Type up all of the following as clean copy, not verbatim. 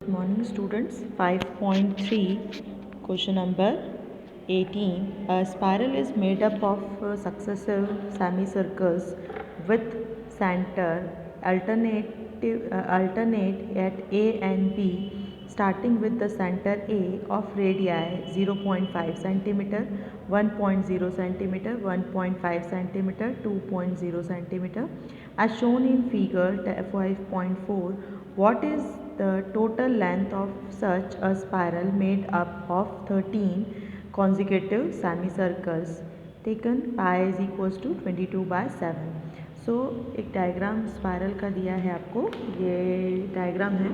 Good morning students. 5.3 question number 18. A spiral is made up of successive semicircles with center alternate at A and B, starting with the center A of radii 0.5 centimeter, 1.0 centimeter, 1.5 centimeter, 2.0 centimeter. As shown in figure 5.4, what is the total length of such a spiral made up of 13 consecutive semicircles? Taken pi is equals to 22/7. सो एक diagram spiral का दिया है आपको, ये diagram है.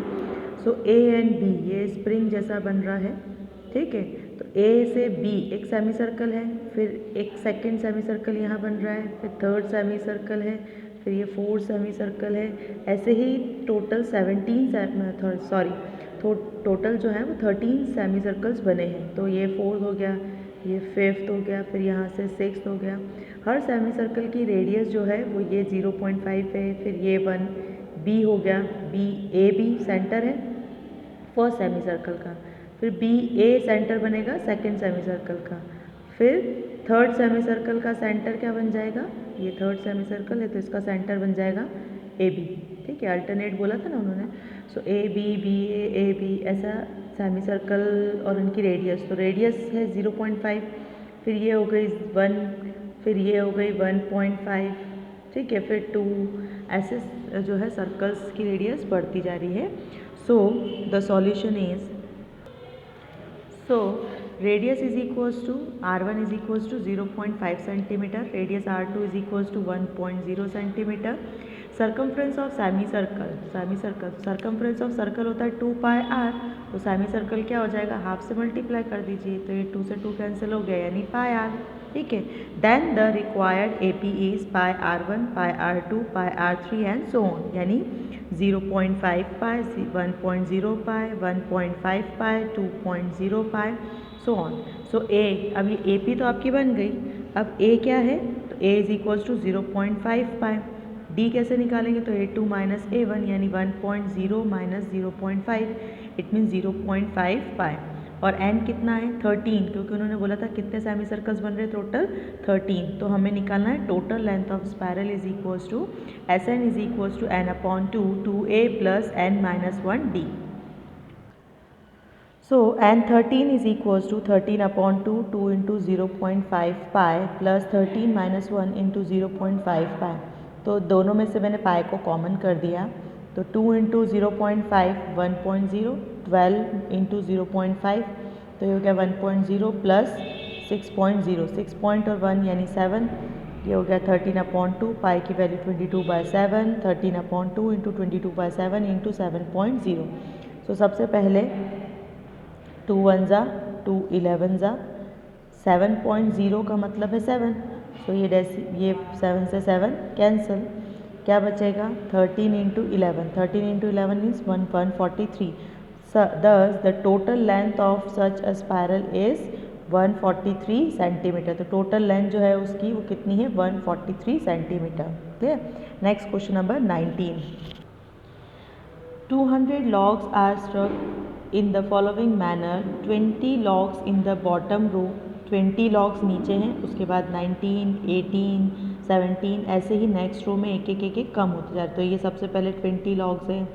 सो A and B ये spring जैसा बन रहा है, ठीक है. तो ए से बी एक सेमी सर्कल है, फिर एक सेकंड सेमी सर्कल यहाँ बन रहा है, फिर थर्ड सेमी सर्कल है, फिर ये फोर्थ सेमी सर्कल है. ऐसे ही टोटल 17 टोटल जो है वो 13 सेमी सर्कल्स बने हैं. तो ये फोर्थ हो गया, ये फिफ्थ हो गया, फिर यहाँ से सिक्स्थ हो गया. हर सेमी सर्कल की रेडियस जो है वो ये 0.5 है. फिर ये 1 बी हो गया, बी ए बी सेंटर है फर्स्ट सेमी सर्कल का, फिर बी ए सेंटर बनेगा सेकंड सेमी सर्कल का, फिर थर्ड सेमी सर्कल का सेंटर क्या बन जाएगा, ये थर्ड सेमी सर्कल है तो इसका सेंटर बन जाएगा ए बी. ठीक है, अल्टरनेट बोला था ना उन्होंने. सो ए बी ऐसा सेमी सर्कल और उनकी रेडियस. तो रेडियस है 0.5, फिर ये हो गई 1, फिर ये हो गई 1.5, ठीक है, फिर 2. ऐसे जो है सर्कल्स की रेडियस बढ़ती जा रही है. So the solution is, so radius is equals to r1 is equals to 0.5 centimeter, radius r2 is equals to 1.0 centimeter. circumference of semicircle circumference of circle होता है 2 pi r. तो सेमी सर्कल क्या हो जाएगा, हाफ से multiply कर दीजिए तो ये 2 से 2 कैंसिल हो गया यानी पाई r. ठीक है. Then the required AP is pi r1, pi r2, pi r3 and so on. यानी 0.5 पाई, 1.0 पाई, 1.5 पाई, 2.0 पाई, सो ऑन. सो ए, अब ये AP तो आपकी बन गई. अब A क्या है, तो A is equals to 0.5 pi. D कैसे निकालेंगे, तो A2 माइनस A1 यानी 1.0 माइनस 0.5, इट मीन्स 0.5 पाई. और n कितना है 13, क्योंकि उन्होंने बोला था कितने सेमी सर्कल्स बन रहे, टोटल 13. तो हमें निकालना है total length of spiral is equals to Sn is equals to n upon 2 2a plus n minus 1 d. So n13 is equals to 13 upon 2 2 into 0.5 pi plus 13 minus 1 into 0.5 pi. तो दोनों में से मैंने पाई को कॉमन कर दिया. तो 2 into 0.5 1.0, 12 into 0.5 तो ये हो गया 1.0 प्लस 6.0, 6 पॉइंट और 1 यानी 7. ये हो गया 13 अपॉन 2, पाई की वैल्यू 22/7, 13 अपॉन 2 इंटू 22/7 इंटू 7.0. सो सबसे पहले 2 1 जा 2 11 जा 7.0 का मतलब है 7. सो ये 7 से 7 कैंसिल, क्या बचेगा 13 इंटू 11, 13 इंटू 11 मीन्स 143. दस the total length of such a spiral is 143 centimetre. तो टोटल लेंथ जो है उसकी वो कितनी है 143 centimetre. Clear. Next question number 19. 200 logs are struck in the following manner. 20 logs in the bottom row, 20 logs नीचे हैं, उसके बाद 19, 18, 17 ऐसे ही नेक्स्ट रो में एक एक कम होते जा रहे. तो ये सबसे पहले 20 logs हैं,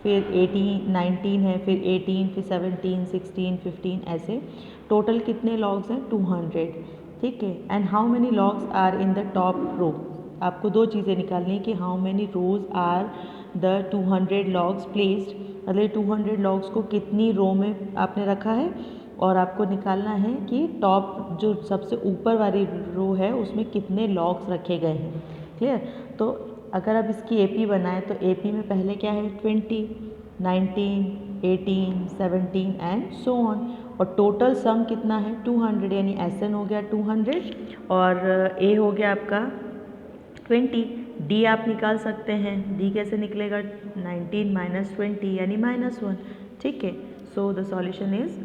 फिर 18 19 है, फिर 18, फिर 17, 16, 15 ऐसे. टोटल कितने logs हैं 200. ठीक है. And how many logs are in the top row. आपको दो चीज़ें निकालनी है कि how many rows are the 200 logs placed, मतलब 200 logs को कितनी रो में आपने रखा है, और आपको निकालना है कि टॉप जो सबसे ऊपर वाली रो है उसमें कितने logs रखे गए हैं. क्लियर. तो अगर आप इसकी AP बनाएं तो AP में पहले क्या है 20, 19, 18, 17 एंड सो ऑन. और टोटल सम कितना है 200, यानी Sn हो गया 200 और A हो गया आपका 20. D आप निकाल सकते हैं. D कैसे निकलेगा 19 माइनस 20 यानी -1. ठीक है. So the solution is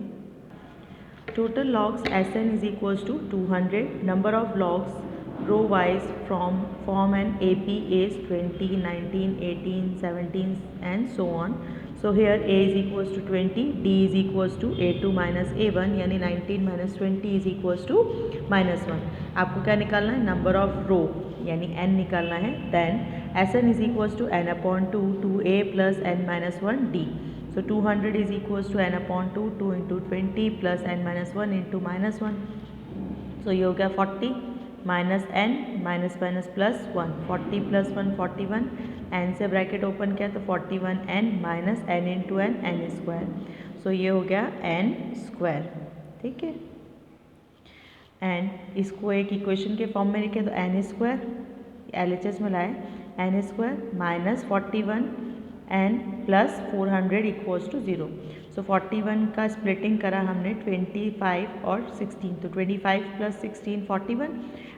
total logs Sn is equals to 200. Number of logs row wise from form an AP is 20, 19, 18, 17 and so on. So here a is equals to 20, d is equals to a2 minus a1 यानी 19 minus 20 is equals to -1. आपको क्या निकालना है? Number of रो यानी n निकालना है. Then Sn is equals to n upon 2 2a plus n minus 1 d. So 200 is equals to n upon 2 2 into 20 plus n minus 1 into -1. So ये हो गया 40 minus n minus minus plus 1 40 plus 1 41 n से bracket open किया तो 41n minus n into N N square. So ये हो गया n square. ठीक है. एंड इसको एक इक्वेशन के फॉर्म में लिखे तो n स्क्वायर LHS में लाए n स्क्वायर माइनस 41 n प्लस 400 इक्वल्स टू 0. सो 41 का स्प्लिटिंग करा हमने 25 और 16. तो 25 प्लस 16 41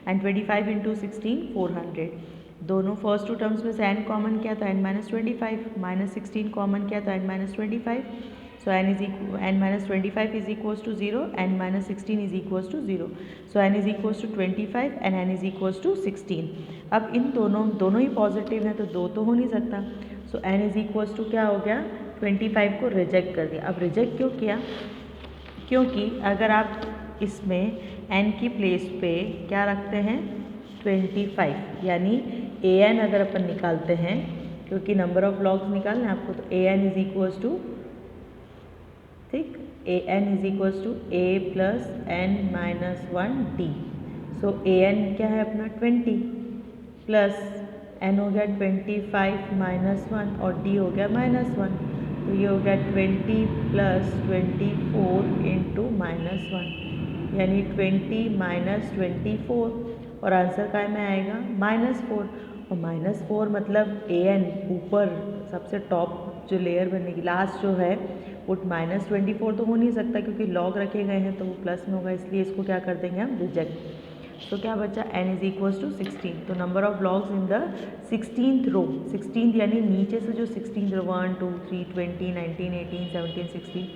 एंड 25 इंटू 16 400. दोनों फर्स्ट टू टर्म्स में से n कॉमन किया तो n माइनस 25 माइनस 16 कॉमन किया तो n minus 25. So n minus 25 is equals to 0 n minus 16 is equals to 0. So n is equals to 25 and n is equals to 16. अब इन दोनों ही positive हैं तो दो तो हो नहीं सकता. सो n इज इक्वल्स टू क्या हो गया? 25 को रिजेक्ट कर दिया. अब रिजेक्ट क्यों किया? क्योंकि अगर आप इसमें n की प्लेस पे क्या रखते हैं? 25 यानी an अगर अपन निकालते हैं क्योंकि नंबर ऑफ लॉग्स निकालना है आपको तो an इज इक्वल्स टू ठीक an is equals to a plus n minus 1 d. So an क्या है अपना 20 प्लस n हो गया 25 माइनस 1 और d हो गया -1. तो ये हो गया 20 प्लस 24 इंटू -1 यानी 20 माइनस 24 और आंसर काय में आएगा? -4. और -4 मतलब an ऊपर सबसे टॉप जो लेयर बनेगी लास्ट जो है वो -24 तो हो नहीं सकता क्योंकि लॉग रखे गए हैं तो वो प्लस में होगा. इसलिए इसको क्या कर देंगे हम? रिजेक्ट. तो क्या बचा? n is equals to 16. तो number of logs in the 16th row 16th यानी नीचे से जो 16th रो 1 2 3 20 19 18 17 16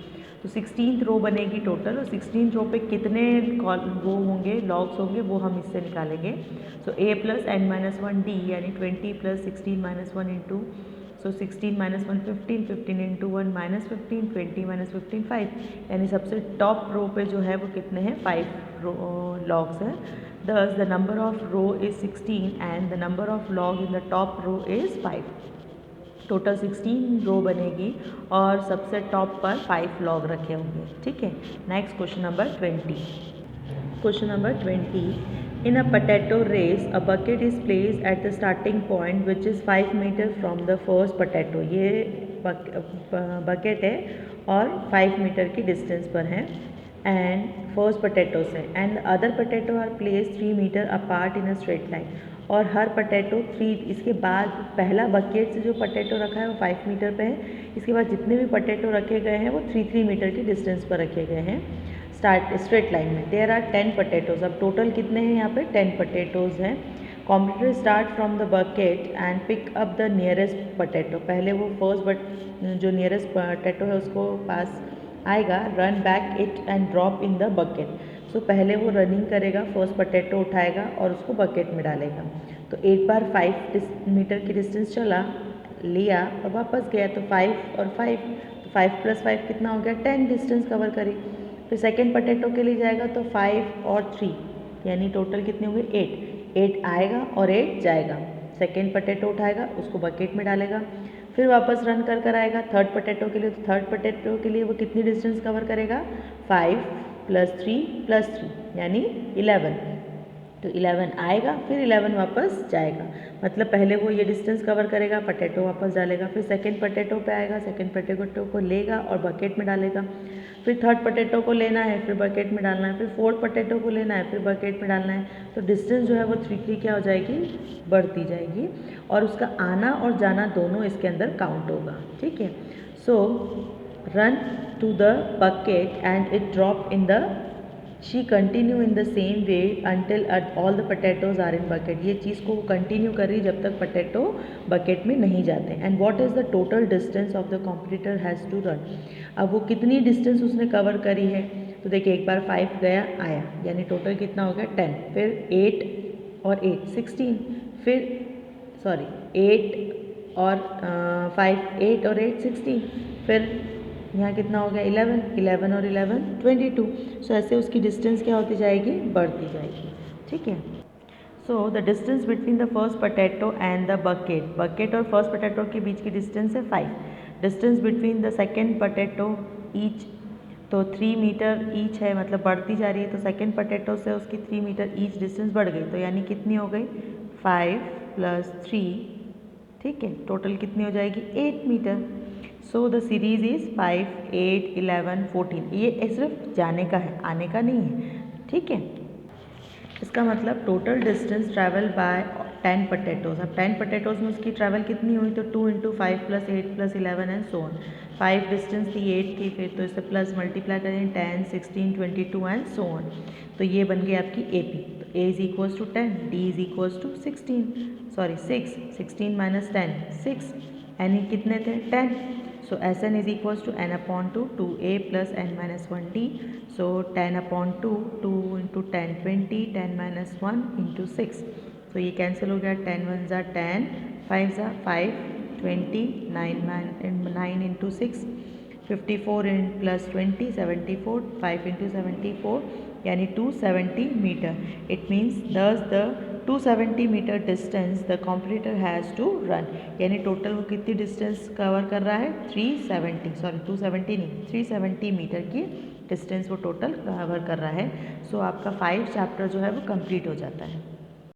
तो 16th रो बनेगी टोटल. और 16th रो पे कितने वो होंगे लॉग्स होंगे वो हम इससे निकालेंगे. सो a plus n minus 1 d यानी 20 प्लस 16 माइनस 1 इंटू सो 16 माइनस 1 15 15 इंटू 1 माइनस 15 20 माइनस 15 5 यानी सबसे टॉप रो पे जो है वो कितने हैं? 5 लॉग्स हैं. Thus the number of row is 16 and the number of log in the top row is 5. Total 16 रो बनेगी और सबसे टॉप पर 5 लॉग रखे होंगे. ठीक है. Next question number 20. Question number 20. In a potato race, a bucket is placed at the starting point which is 5 meter from the first potato. ये bucket है और 5 मीटर की डिस्टेंस पर है एंड फर्स्ट पोटैटो से and other potato are place 3 meter apart in a straight line. और हर potato 3 इसके बाद पहला बकेट से जो पोटैटो रखा है वो 5 मीटर पे है. इसके बाद जितने भी पोटैटो रखे गए हैं वो 3 मीटर की डिस्टेंस पर रखे गए हैं स्ट्रेट लाइन में. There are 10 potatoes. अब टोटल कितने हैं यहाँ पे? 10 पोटैटोज हैं. Competitor start from the bucket and pick up the nearest potato. पहले वो फर्स्ट जो नियरेस्ट पोटैटो है उसको पास आएगा. Run back it and drop in the bucket. So पहले वो रनिंग करेगा, फर्स्ट पोटैटो उठाएगा और उसको बकेट में डालेगा. तो एक बार 5 मीटर की डिस्टेंस चला लिया और वापस गया तो 5 और 5 तो 5 प्लस 5 कितना हो गया? 10 डिस्टेंस कवर करी. फिर सेकेंड पोटैटो के लिए जाएगा तो 5 और 3 यानी टोटल कितने होंगे? 8 आएगा और 8 जाएगा. सेकेंड पोटैटो उठाएगा उसको बकेट में डालेगा. फिर वापस रन कर आएगा थर्ड पोटैटो के लिए. तो थर्ड पोटैटो के लिए वो कितनी डिस्टेंस कवर करेगा? 5 प्लस 3 यानी 11. तो 11 आएगा फिर 11 वापस जाएगा. मतलब पहले वो ये डिस्टेंस कवर करेगा, पोटैटो वापस डालेगा, फिर सेकंड पोटैटो पे आएगा, सेकंड पोटैटो को लेगा और बकेट में डालेगा. फिर थर्ड पोटैटो को लेना है, फिर बकेट में डालना है, फिर फोर्थ पोटैटो को लेना है, फिर बकेट में डालना है. तो डिस्टेंस जो है वो 3 क्या हो जाएगी? बढ़ती जाएगी और उसका आना और जाना दोनों इसके अंदर काउंट होगा. ठीक है. So run to the bucket and it drop in the she continue in the same way until all the potatoes are in bucket. ये चीज़ को कंटिन्यू कर रही जब तक पोटैटो बकेट में नहीं जाते. And what is the total distance of the competitor has to run. अब वो कितनी डिस्टेंस उसने कवर करी है? तो देखिए एक बार 5 गया आया यानी टोटल कितना हो गया? 10. फिर 8 और 8 16. फिर 8 और 5 8 और 8 16, फिर यहाँ कितना हो गया 11 11 और 11 22। सो ऐसे उसकी डिस्टेंस क्या होती जाएगी, बढ़ती जाएगी। ठीक है। So the distance between the first potato and the bucket, bucket और फर्स्ट पोटैटो के बीच की डिस्टेंस है 5। Distance between the second potato each, तो 3 मीटर ईच है, मतलब बढ़ती जा रही है, तो सेकेंड पोटैटो से उसकी 3 मीटर ईच डिस्टेंस बढ़ गई, तो यानी कितनी हो गई 5 + 3। ठीक है, टोटल कितनी हो जाएगी 8 metre. So the series is 5 8 11 14। ये सिर्फ जाने का है, आने का नहीं है। ठीक है, इसका मतलब total distance travel by 10 potatoes. अब 10 पोटैटोज में उसकी ट्रैवल कितनी हुई, तो 2 × 5 + 8 + 11 एंड सो ऑन। 5 डिस्टेंस थी, 8 थी, फिर तो इसे प्लस मल्टीप्लाई करें 10 16 22 एंड सो ऑन। तो ये बन गई आपकी ए पी। तो A is equals to 10, D is equals to 6 16 minus 10 6, N कितने थे 10। So Sn is equals to n/2 2a plus n-1d. So 10/2 2 × 10 20 10 - 1 × 6। तो ये कैंसिल हो गया, 10 1 ज़ा 10 5 ज़ा 5 20 9 9 × 6 54 + 20 74 5 × 74 यानी 270 metre. It means this the 270 metre distance the competitor has to run, यानी टोटल वो कितनी डिस्टेंस कवर कर रहा है 270 नहीं 370 मीटर की डिस्टेंस वो टोटल कवर कर रहा है। सो आपका 5 चैप्टर जो है वो कंप्लीट हो जाता है।